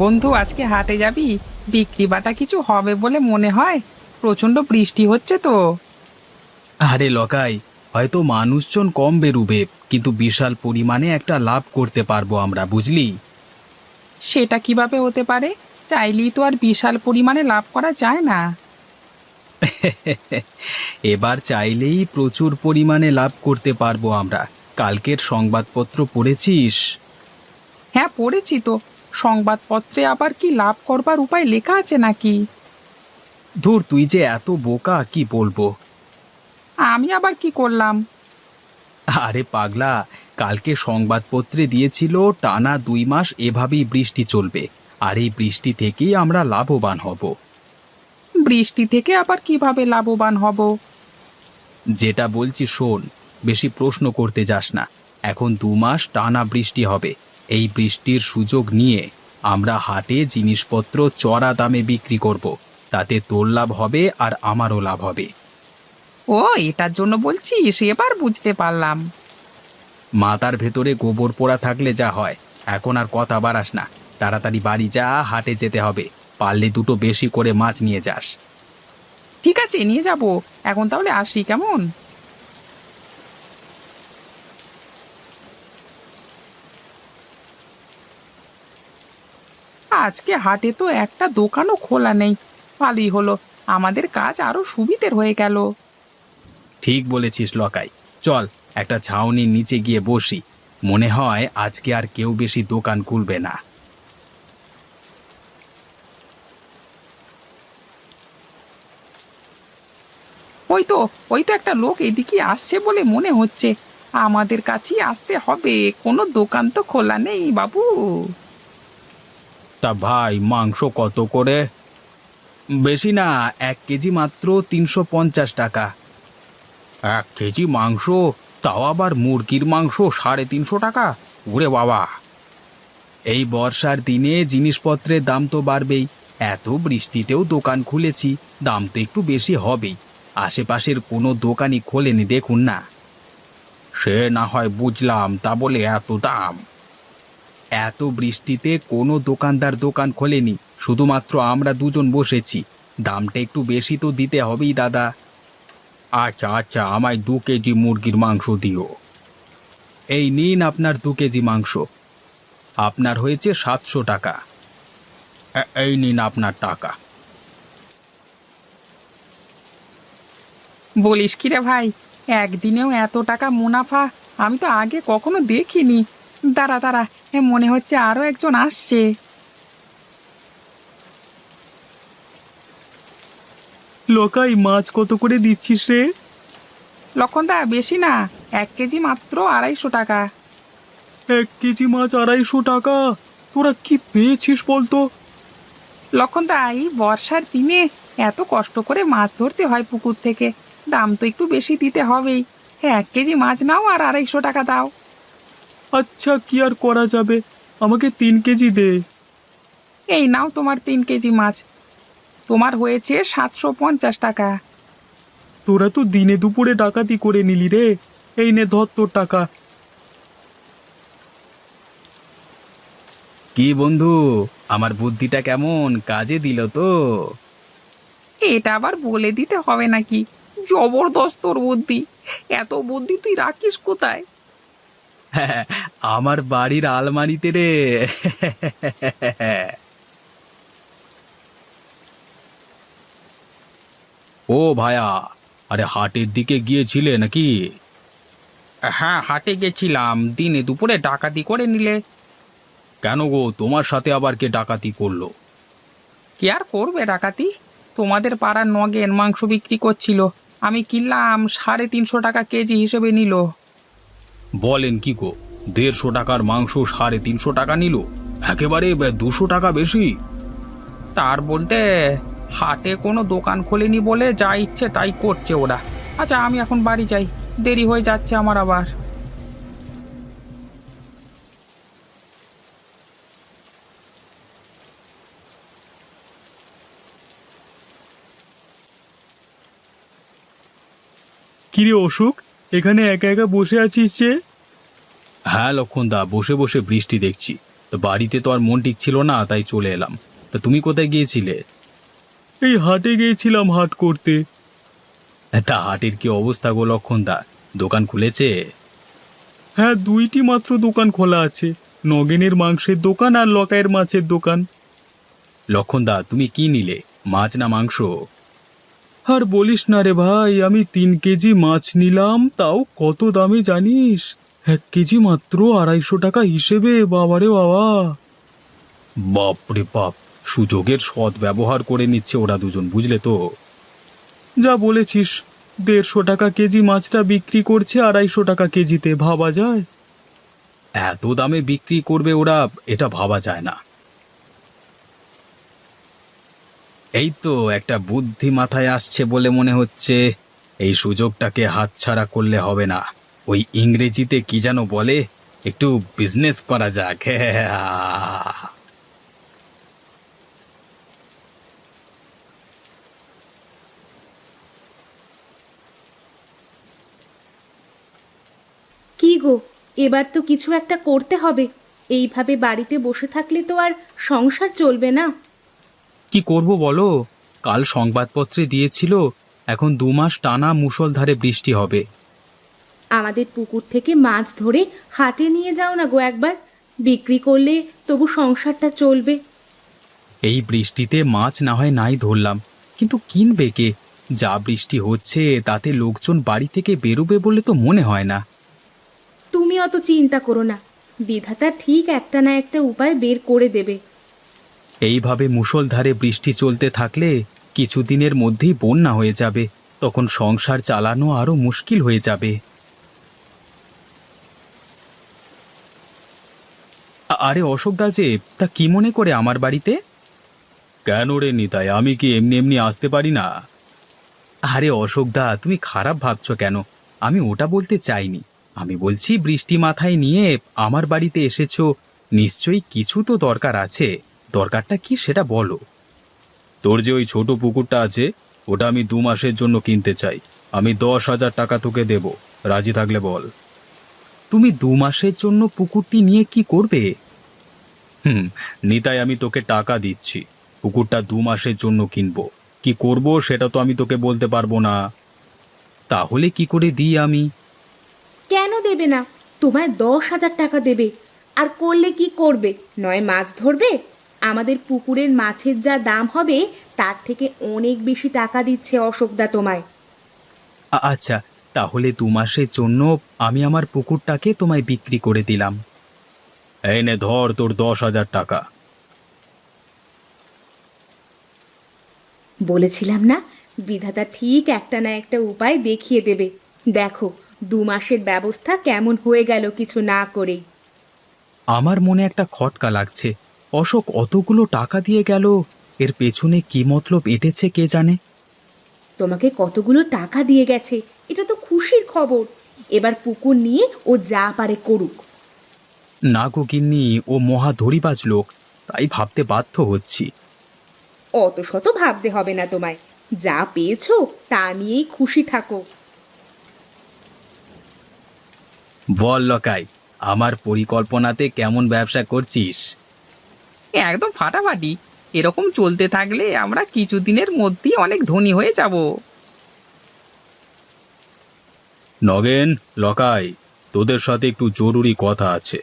বন্ধু, আজকে হাটে যাবি? বিক্রি বাটা কিছু হবে বলে মনে হয়। প্রচন্ড বৃষ্টি হচ্ছে তো। আরে লকাই, হয়তো মানুষজন কম বেরুবে, কিন্তু বিশাল পরিমাণে একটা লাভ করতে পারবো আমরা, বুঝলি? সেটা কিভাবে হতে পারে? চাইলেই তো আর বিশাল পরিমাণে লাভ করা যায় না। এবার চাইলেই প্রচুর পরিমাণে লাভ করতে পারবো আমরা। কালকের সংবাদপত্র পড়েছিস? হ্যাঁ, পড়েছি তো। সংবাদপত্রে আবার কি লাভ করবার উপায় লেখা আছে নাকি? ধুর, তুই যে এত বোকা, কি বলবো। আমি আবার কি করলাম? আরে পাগলা, কালকে সংবাদপত্রে দিয়েছিল টানা 2 মাস এভাবেই বৃষ্টি চলবে, আর এই বৃষ্টি থেকেই আমরা লাভবান হব। বৃষ্টি থেকে আবার কিভাবে লাভবান হব? যেটা বলছি শোন, বেশি প্রশ্ন করতে যাস না। এখন 2 মাস টানা বৃষ্টি হবে। এই বৃষ্টির সুযোগ নিয়ে আমরা হাটে জিনিসপত্র চড়া দামে বিক্রি করব। তাতে তোর লাভ হবে আর আমারও লাভ হবে। ও, এটার জন্য বলছিস? এবার বুঝতে পারলাম। মাথার ভেতরে গোবর পোড়া থাকলে যা হয়। এখন আর কথা বাড়াস না, তাড়াতাড়ি বাড়ি যা, হাটে যেতে হবে। পারলে দুটো বেশি করে মাছ নিয়ে যাস। ঠিক আছে, নিয়ে যাব। এখন তাহলে আসি, কেমন? আজকে হাটে তো একটা দোকানও খোলা নেই। ভালোই হলো, আমাদের কাজ আরো সুবিধের হয়ে গেল। ঠিক বলেছিস লকাই। চল, একটা ছাউনির নিচে গিয়ে বসি। মনে হয় আজকে আর কেউ বেশি দোকান খুলবে না। ওই তো, ওই তো একটা লোক এদিকে আসছে বলে মনে হচ্ছে। আমাদের কাছেই আসতে হবে, কোনো দোকান তো খোলা নেই বাবু। তা ভাই, মাংস কত করে? বেশি না, 1 কেজি মাত্র 350 টাকা। 1 কেজি মাংস? তাও আবার মুরগির মাংস 350 টাকা? ওরে বাবা! এই বর্ষার দিনে জিনিসপত্রের দাম তো বাড়বেই। এত বৃষ্টিতেও দোকান খুলেছি, দাম তো একটু বেশি হবেই। আশেপাশের কোনো দোকানই খোলেনি, দেখুন না। সে না হয় বুঝলাম, তা বলে এত দাম? এত বৃষ্টিতে কোনো দোকানদার দোকান খোলেনি, শুধুমাত্র আমরা দুজন বসেছি। দামটা একটু বেশি তো দিতে হবেই দাদা। আচ্ছা আচ্ছা, আমায় 2 কেজি মুরগির মাংস দিও। এই নিন আপনার 2 কেজি মাংস। আপনার হয়েছে 700 টাকা। এই নিন আপনার টাকা। বলিস কি রে ভাই, একদিনেও এত টাকা মুনাফা আমি তো আগে কখনো দেখিনি। দাঁড়া দাঁড়া, মনে হচ্ছে আরো একজন আসছে। লোকাই, মাছ কত করে দিচ্ছিস রে? লক্ষণদা, বেশি না, 1 কেজি মাত্র 250 টাকা। 1 কেজি মাছ 250 টাকা? তোরা কি পেয়েছিস বলতো? লক্ষণদা, এই বর্ষার দিনে এত কষ্ট করে মাছ ধরতে হয় পুকুর থেকে, দাম তো একটু বেশি দিতে হবেই। 1 কেজি মাছ নাও আর 250 টাকা দাও। আচ্ছা, কি আর করা যাবে, আমাকে 3 কেজি দে। এই নাও তোমার 3 কেজি মাছ। তোমার হয়েছে 750 টাকা। তোরা তো দিনে দুপুরে ডাকাতি করে নিলি রে। এই নে, ধর তোর টাকা। কি বন্ধু, আমার বুদ্ধিটা কেমন কাজে দিল তো? এটা আবার বলে দিতে হবে নাকি? জবরদস্ত তোর বুদ্ধি। এত বুদ্ধি তুই রাখিস কোথায়? হ্যাঁ, আমার বাড়ির আলমারিতে রে। ও ভায়া, আরে হাটের দিকে গিয়েছিলে নাকি? হ্যাঁ, হাটে গেছিলাম, দিনে দুপুরে ডাকাতি করে নিলে। কেন গো, তোমার সাথে আবার কে ডাকাতি করলো? কি আর করবে ডাকাতি? তোমাদের পাড়ার নগেন মাংস বিক্রি করছিল, আমি কিনলাম, 350 টাকা কেজি হিসেবে নিল। বলেন কি গো, 150 টাকার মাংস 350 টাকা নিল? একেবারে 200 টাকা বেশি। তার বলতে, হাটে কোনো দোকান খোলেনি বলে যা ইচ্ছে তাই করছে ওরা। আচ্ছা, আমি এখন বাড়ি যাই, দেরি হয়ে যাচ্ছে আমার আবার। কিরে অশোক, এখানে একা একা বসে আছিস যে? হ্যাঁ লক্ষণদা, বসে বসে বৃষ্টি দেখছি। তো বাড়িতে তো আর মন ঠিক ছিল না, তাই চলে এলাম। তা তুমি কোথায় গিয়েছিলে? এই হাটে গিয়েছিলাম হাট করতে। তা হাটের কি অবস্থা গো লক্ষণদা, দোকান খুলেছে? হ্যাঁ, দুইটি মাত্র দোকান খোলা আছে, নগেনের মাংসের দোকান আর লকাইয়ের মাছের দোকান। লক্ষণদা, তুমি কি নিলে, মাছ না মাংস? আর বলিস না রে ভাই, আমি 3 কেজি মাছ নিলাম, তাও কত দামে জানিস? 1 কেজি মাত্র 250 টাকা হিসেবে, বাবারে বাবা! বাপরে বাপ, সুযোগের সৎ ব্যবহার করে নিচ্ছে ওরা দুজন, বুঝলে তো? যা বলেছিস, 150 টাকা কেজি মাছটা বিক্রি করছে 250 টাকা কেজিতে, ভাবা যায়? এত দামে বিক্রি করবে ওরা, এটা ভাবা যায় না। এই তো একটা বুদ্ধি মাথায় আসছে বলে মনে হচ্ছে, এই সুযোগটাকে হাতছাড়া করলে হবে না। ওই ইংরেজিতে কি যেন বলে, একটু বিজনেস করা যাক। কি গো, এবার তো কিছু একটা করতে হবে। এইভাবে বাড়িতে বসে থাকলে তো আর সংসার চলবে না। কি করব বলো? কাল সংবাদপত্রে দিয়েছিল এখন 2 মাস টানা মুষলধারে বৃষ্টি হবে। আমাদের পুকুর থেকে মাছ ধরে হাটে নিয়ে যাও না গো একবার, বিক্রি করলে তবু সংসারটা চলবে। এই বৃষ্টিতে মাছ না হয় নাই ধরলাম, কিন্তু কিনবে কে? যা বৃষ্টি হচ্ছে তাতে লোকজন বাড়ি থেকে বেরোবে বলে তো মনে হয় না। তুমি অত চিন্তা করো না, বিধাতা ঠিক একটা না একটা উপায় বের করে দেবে। এইভাবে মুষলধারে বৃষ্টি চলতে থাকলে কিছুদিনের মধ্যেই বন্যা হয়ে যাবে, তখন সংসার চালানো আরো মুশকিল হয়ে যাবে। আরে অশোক দা যে, তা কি মনে করে আমার বাড়িতে? কেন রে নিতাই, আমি কি এমনি এমনি আসতে পারি না? আরে অশোক দা, তুমি খারাপ ভাবছো কেন? আমি ওটা বলতে চাইনি। আমি বলছি, বৃষ্টি মাথায় নিয়ে আমার বাড়িতে এসেছো, নিশ্চয়ই কিছু তো দরকার আছে। দরকারটা কি সেটা বলো। তোর যে ওই ছোট পুকুরটা আছে, ওটা আমি 2 মাসের জন্য কিনতে চাই। আমি 10,000 টাকা তোকে দেব, রাজি থাকলে বল। তুমি 2 মাসের জন্য পুকুরটি নিয়ে কি করবে? নিতাই, আমি তোকে টাকা দিচ্ছি, পুকুরটা 2 মাসের জন্য কিনবো। কি করব সেটা তো আমি তোকে বলতে পারবো না। তাহলে কি করে দিই আমি? কেন দেবে না? তোমায় 10,000 টাকা দেবে। আর করলে কি করবে? নয় মাছ ধরবে। আমাদের পুকুরের মাছের যা দাম হবে তার থেকে অনেক বেশি টাকা দিচ্ছে অশোকদা তোমায়। আচ্ছা, তাহলে 2 মাসের জন্য আমি আমার পুকুরটাকে তোমায় বিক্রি করে দিলাম। এই নে ধর তোর 10,000 টাকা। বলেছিলাম না, বিধাতা ঠিক একটা না একটা উপায় দেখিয়ে দেবে। দেখো, 2 মাসের ব্যবস্থা কেমন হয়ে গেল কিছু না করেই। আমার মনে একটা খটকা লাগছে। অশোক অতগুলো টাকা দিয়ে গেল, এর পেছনে কি মতলব এঁটেছে কে জানে। তোমাকে কতগুলো টাকা দিয়ে গেছে, এটা তো খুশির খবর। এবার পুকুর নিয়ে ও যা পারে করুক। না গো গিন্নি, ও মহা ধড়িবাজ লোক, তাই ভাবতে বাধ্য হচ্ছি। অত শত ভাবতে হবে না তোমায়, যা পেয়েছো তা নিয়েই খুশি থাকো। বল লকাই, আমার পরিকল্পনাতে কেমন ব্যবসা করছিস? একদম ফাটাফাটি। এরকম চলতে থাকলে আমরা কিছুদিনের মধ্যেই অনেক ধনী হয়ে যাব। নগেন, লকাই, তোদের সাথে একটু জরুরি কথা আছে।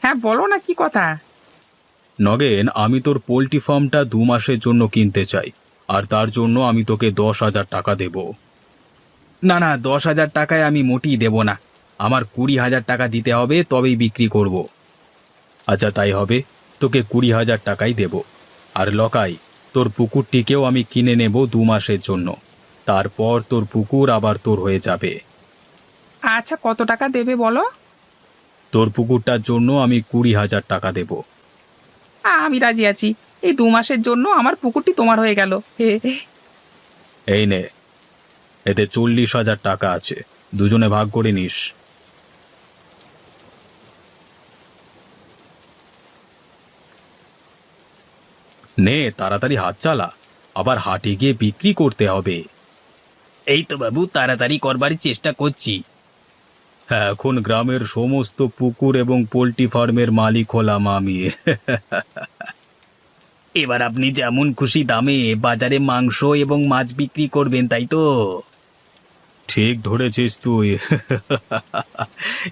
হ্যাঁ, বলো না, কি কথা? নগেন, আমি তোর পোল্ট্রি ফার্মটা 2 মাসের জন্য কিনতে চাই, আর তার জন্য আমি তোকে 10,000 টাকা দেব। না না, 10,000 টাকায় আমি মোটেই দেব না। আমার 20,000 টাকা দিতে হবে, তবেই বিক্রি করব। আচ্ছা তাই হবে, তোকে 20,000 টাকাই দেব। আর লকাই, তোর পুকুরটিকেও আমি কিনে নেব 2 মাসের জন্য, তারপর তোর পুকুর আবার তোর হয়ে যাবে। আচ্ছা, কত টাকা দেবে বলো? তোর পুকুরটার জন্য আমি 20,000 টাকা দেব। আমি রাজি আছি। এই 2 মাসের জন্য আমার পুকুরটি তোমার হয়ে গেল। এই নে, এতে 40,000 টাকা আছে, দুজনে ভাগ করে নিস। নে তাড়াতাড়ি হাত চালা, আবার হাটে গিয়ে বিক্রি করতে হবে। এই তো বাবু, তাড়াতাড়ি করবার চেষ্টা করছি। এখন গ্রামের সমস্ত পুকুর এবং পোল্ট্রি ফার্মের মালিক হলাম আমি। এবার আপনি যেমন খুশি দামে বাজারে মাংস এবং মাছ বিক্রি করবেন, তাই তো? ঠিক ধরেছিস তুই।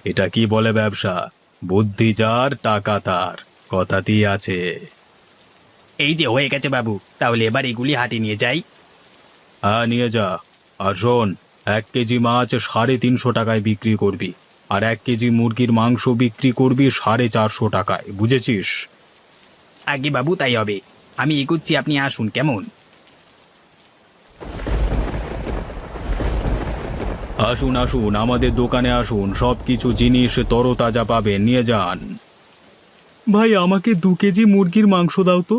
এটা কি বলে ব্যবসা? বুদ্ধি যার টাকা তার, কথাতেই আছে। এই যে হয়ে গেছে বাবু, তাহলে এবার এগুলি হাটে নিয়ে যাই। হ্যাঁ, নিয়ে যা। আর শোন, 1 কেজি মাছ 350 টাকায় বিক্রি করবি, আর 1 কেজি মুরগির মাংস বিক্রি করবি 450 টাকায়, বুঝেছিস? আগে বাবু, তাই হবে। আমি এগোচ্ছি, আপনি আসুন কেমন। আসুন আসুন, আমাদের দোকানে আসুন, সব কিছু জিনিস তরতাজা পাবেন, নিয়ে যান। ভাই, আমাকে 2 কেজি মুরগির মাংস দাও তো।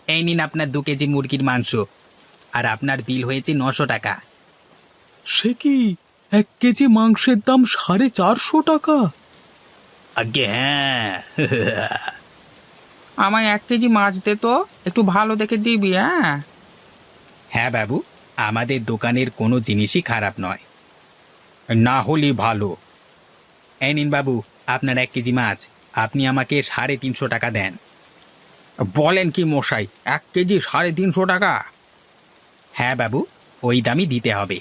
এই নিন আপনার 2 কেজি মুরগির মাংস, আর আপনার বিল হয়েছে 900 টাকা। সে কি, 1 কেজি মাংসের দাম 450 টাকা? আগে হ্যাঁ। আমায় 1 কেজি মাছ দে তো, একটু ভালো দেখে দিবি। হ্যাঁ, হ্যাঁ বাবু, আমাদের দোকানের কোনো জিনিসই খারাপ নয়। না হলে ভালো। এই নিন বাবু, আপনার 1 কেজি মাছ, আপনি আমাকে 350 টাকা দেন। বলেন কি মশাই, 1 কেজি 350 টাকা? হ্যাঁ বাবু, ওই দামই দিতে হবে।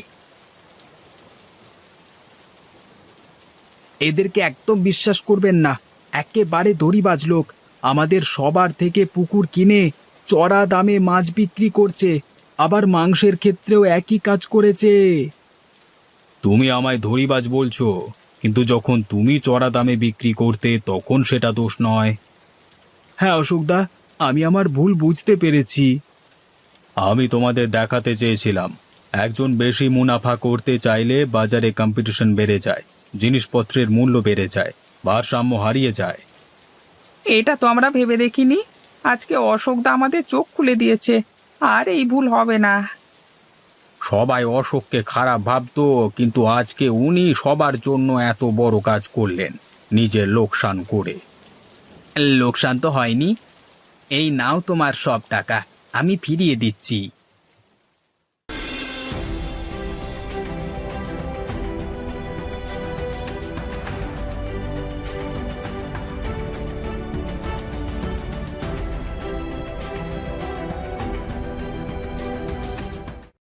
এদেরকে একদম বিশ্বাস করবেন না, একেবারে দড়িবাজ লোক। আমাদের সবার থেকে পুকুর কিনে চড়া দামে মাছ বিক্রি করছে, আবার মাংসের ক্ষেত্রেও একই কাজ করেছে। তুমি আমায় ধড়িবাজ বলছো, কিন্তু যখন তুমি চড়া দামে বিক্রি করতে তখন সেটা দোষ নয়। হ্যাঁ অশোকদা, আমি আমার ভুল বুঝতে পেরেছি। আমি তোমাদের দেখাতে চেয়েছিলাম, একজন বেশি মুনাফা করতে চাইলে বাজারে কম্পিটিশন বেড়ে যায়, জিনিসপত্রের মূল্য বেড়ে যায়, ভারসাম্য হারিয়ে যায়। এটা তো আমরা ভেবে দেখিনি। আজকে অশোকদা আমাদের চোখ খুলে দিয়েছে, আর এই ভুল হবে না। সবাই অশোককে খারাপ ভাবতো, কিন্তু আজকে উনি সবার জন্য এত বড় কাজ করলেন, নিজের লোকসান করে। লোকসান তো হয়নি। এই নাও তোমার সব টাকা, আমি ফিরিয়ে দিচ্ছি।